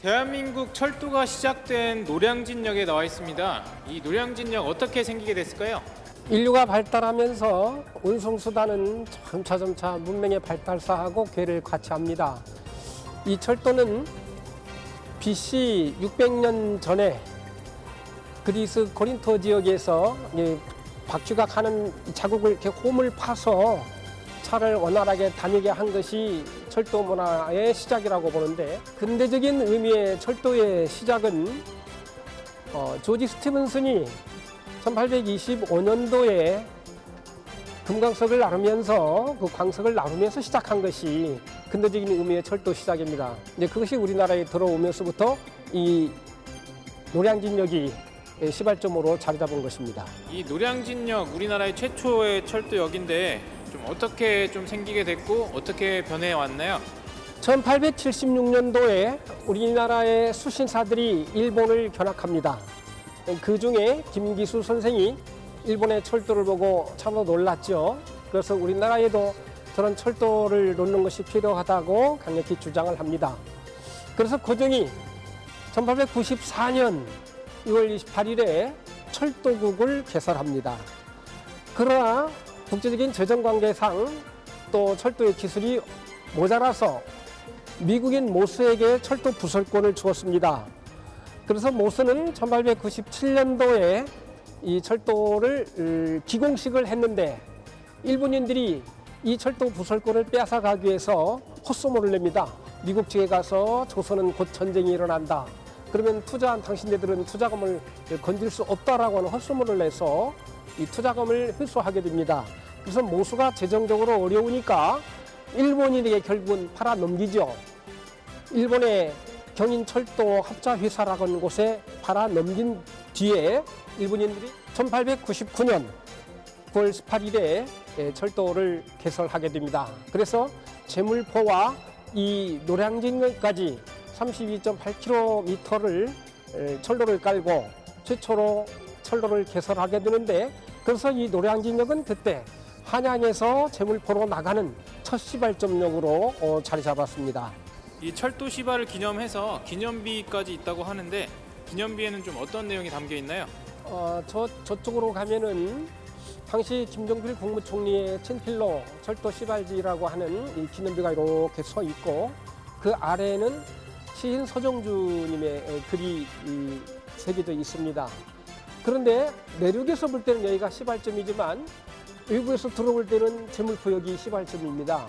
대한민국 철도가 시작된 노량진역에 나와 있습니다. 이 노량진역 어떻게 생기게 됐을까요? 인류가 발달하면서 운송수단은 점차 문명의 발달사하고 궤를 같이 합니다. 이 철도는 BC 600년 전에 그리스 고린토 지역에서 박쥐가 가는 자국을 이렇게 홈을 파서 차를 원활하게 다니게 한 것이 철도 문화의 시작이라고 보는데, 근대적인 의미의 철도의 시작은 조지 스티븐슨이 1825년도에 금광석을 나르면서 그 광석을 나르면서 시작한 것이 근대적인 의미의 철도 시작입니다. 이제 그것이 우리나라에 들어오면서부터 이 노량진역이 시발점으로 자리 잡은 것입니다. 이 노량진역 우리나라의 최초의 철도역인데 좀 어떻게 좀 생기게 됐고 어떻게 변해 왔나요? 1876년도에 우리나라의 수신사들이 일본을 견학합니다. 그 중에 김기수 선생이 일본의 철도를 보고 참으로 놀랐죠. 그래서 우리나라에도 저런 철도를 놓는 것이 필요하다고 강력히 주장을 합니다. 그래서 고종이 1894년 6월 28일에 철도국을 개설합니다. 그러나 국제적인 재정 관계상 또 철도의 기술이 모자라서 미국인 모스에게 철도 부설권을 주었습니다. 그래서 모스는 1897년도에 이 철도를 기공식을 했는데 일본인들이 이 철도 부설권을 빼앗아가기 위해서 헛소문을 냅니다. 미국 측에 가서 조선은 곧 전쟁이 일어난다. 그러면 투자한 당신네들은 투자금을 건질 수 없다라고 하는 헛소문을 내서 이 투자금을 회수하게 됩니다. 그래서 모수가 재정적으로 어려우니까 일본인에게 결국은 팔아 넘기죠. 일본의 경인철도 합자회사라고 하는 곳에 팔아 넘긴 뒤에 일본인들이 1899년 9월 18일에 철도를 개설하게 됩니다. 그래서 제물포와 이 노량진까지 32.8km를 철로를 깔고 최초로 철로를 개설하게 되는데, 그래서 이 노량진역은 그때 한양에서 제물포로 나가는 첫 시발점역으로 자리 잡았습니다. 이 철도 시발을 기념해서 기념비까지 있다고 하는데 기념비에는 좀 어떤 내용이 담겨 있나요? 저쪽으로 가면은 당시 김종필 국무총리의 친필로 철도 시발지라고 하는 이 기념비가 이렇게 서 있고, 그 아래에는 시인 서정주님의 글이 새겨져 있습니다. 그런데 내륙에서 볼 때는 여기가 시발점이지만 외부에서 들어올 때는 제물포역이 시발점입니다.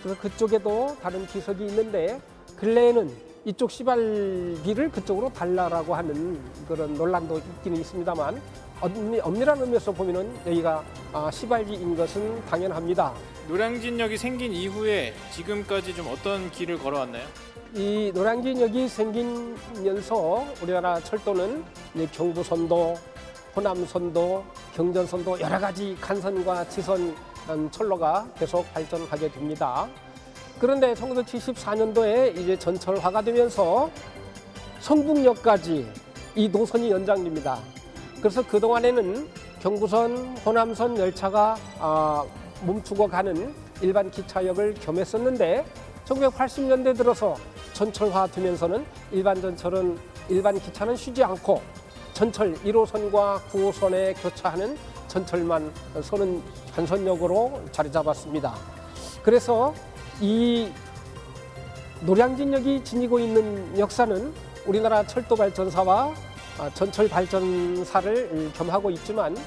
그래서 그쪽에도 다른 기석이 있는데 근래에는 이쪽 시발비를 그쪽으로 달라라고 하는 그런 논란도 있기는 있습니다만, 엄밀한 의미에서 보면은 여기가 시발지인 것은 당연합니다. 노량진역이 생긴 이후에 지금까지 좀 어떤 길을 걸어왔나요? 이 노량진역이 생기면서 우리나라 철도는 경부선도, 호남선도, 경전선도 여러 가지 간선과 지선 철로가 계속 발전하게 됩니다. 그런데 1974년도에 이제 전철화가 되면서 성북역까지 이 노선이 연장됩니다. 그래서 그동안에는 경부선, 호남선 열차가 멈추고 가는 일반 기차역을 겸했었는데 1980년대 들어서 전철화되면서는 일반 기차는 쉬지 않고 전철 1호선과 9호선에 교차하는 전철만 서는 간선역으로 자리 잡았습니다. 그래서 이 노량진역이 지니고 있는 역사는 우리나라 철도발전사와 전철발전사를 겸하고 있지만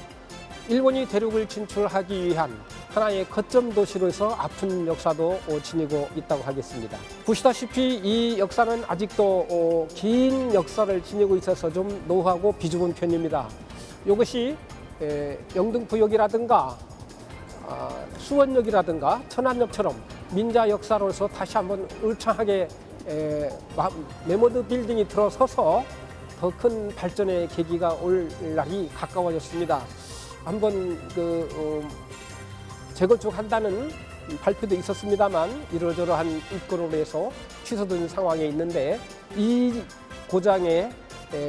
일본이 대륙을 진출하기 위한 하나의 거점 도시로서 아픈 역사도 지니고 있다고 하겠습니다. 보시다시피 이 역사는 아직도 긴 역사를 지니고 있어서 좀 노후하고 비좁은 편입니다. 이것이 영등포역이라든가 수원역이라든가 천안역처럼 민자 역사로서 다시 한번 울창하게 메모드 빌딩이 들어서서 더 큰 발전의 계기가 올 날이 가까워졌습니다. 한번 재건축한다는 발표도 있었습니다만 이러저러한 입건으로 해서 취소된 상황에 있는데, 이 고장의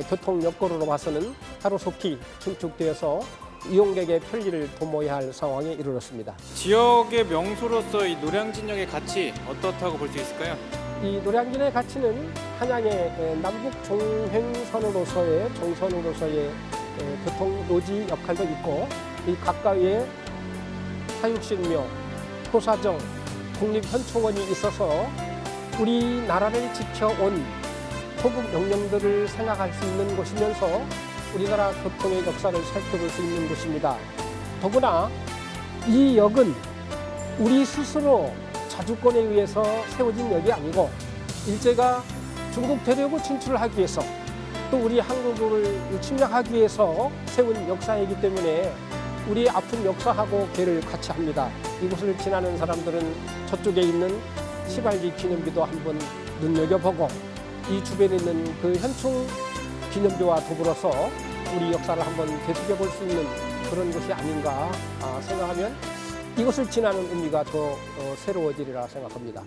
교통 여건으로 봐서는 하루속히 증축되어서 이용객의 편리를 도모해야 할 상황에 이르렀습니다. 지역의 명소로서 이 노량진역의 가치 어떻다고 볼 수 있을까요? 이 노량진의 가치는 한양의 남북 종횡선으로서의 교통 노지 역할도 있고 이 가까이에 사육식묘, 토사정, 국립현충원이 있어서 우리나라를 지켜온 토북 영령들을 생각할 수 있는 곳이면서 우리나라 교통의 역사를 살펴볼 수 있는 곳입니다. 더구나 이 역은 우리 스스로 자주권에 의해서 세워진 역이 아니고 일제가 중국 대륙을 진출하기 위해서 또 우리 한국을 침략하기 위해서 세운 역사이기 때문에 우리 아픈 역사하고 개를 같이 합니다. 이곳을 지나는 사람들은 저쪽에 있는 시발리 기념비도 한번 눈여겨보고 이 주변에 있는 그 현충 기념비와 더불어서 우리 역사를 한번 되새겨볼 수 있는 그런 곳이 아닌가 생각하면 이것을 지나는 의미가 더 새로워지리라 생각합니다.